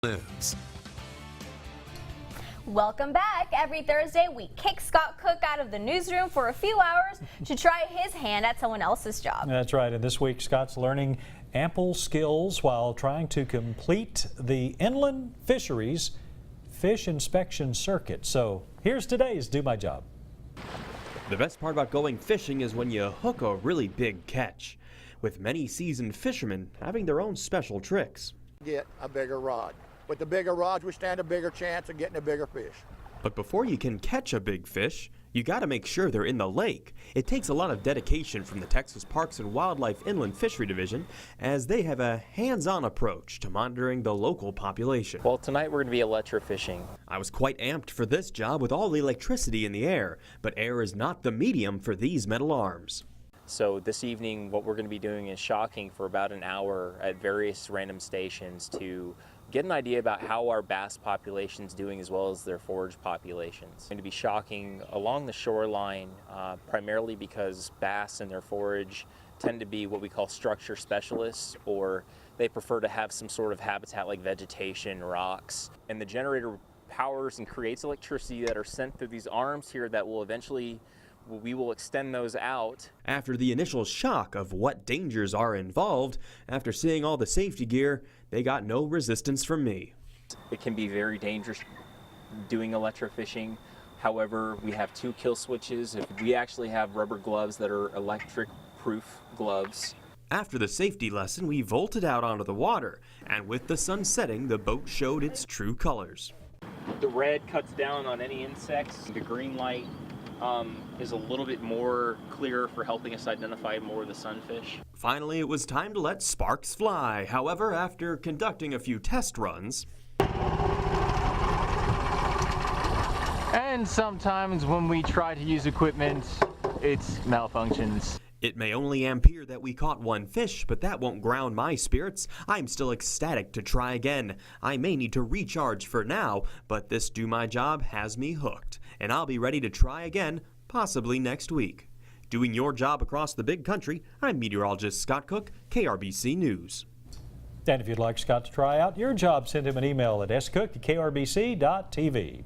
News. Welcome back. Every Thursday, we kick Scott Cook out of the newsroom for a few hours to try his hand at someone else's job. That's right. And this week, Scott's learning ample skills while trying to complete the inland fisheries fish inspection circuit. So here's today's Do My Job. The best part about going fishing is when you hook a really big catch, with many seasoned fishermen having their own special tricks. Get a bigger rod. With the bigger rods, we stand a bigger chance of getting a bigger fish. But before you can catch a big fish, you gotta make sure they're in the lake. It takes a lot of dedication from the Texas Parks and Wildlife Inland Fishery Division, as they have a hands-on approach to monitoring the local population. Well, tonight we're going to be electro-fishing. I was quite amped for this job with all the electricity in the air, but air is not the medium for these metal arms. So this evening what we're going to be doing is shocking for about an hour at various random stations to get an idea about how our bass population's doing as well as their forage populations. We're going to be shocking along the shoreline primarily because bass and their forage tend to be what we call structure specialists, or they prefer to have some sort of habitat like vegetation, rocks, and the generator powers and creates electricity that are sent through these arms here that will eventually we will extend those out. After the initial shock of what dangers are involved, after seeing all the safety gear, they got no resistance from me. It can be very dangerous doing electrofishing. However, we have 2 kill switches. We actually have rubber gloves that are electric proof gloves. After the safety lesson, we vaulted out onto the water, and with the sun setting, the boat showed its true colors. The red cuts down on any insects. The green light is a little bit more clear for helping us identify more of the sunfish. Finally, it was time to let sparks fly. However, after conducting a few test runs, and sometimes when we try to use equipment, it malfunctions. It may only appear that we caught 1 fish, but that won't ground my spirits. I'm still ecstatic to try again. I may need to recharge for now, but this Do My Job has me hooked, and I'll be ready to try again, possibly next week. Doing your job across the big country, I'm meteorologist Scott Cook, KRBC News. And if you'd like Scott to try out your job, send him an email at scook@krbc.tv.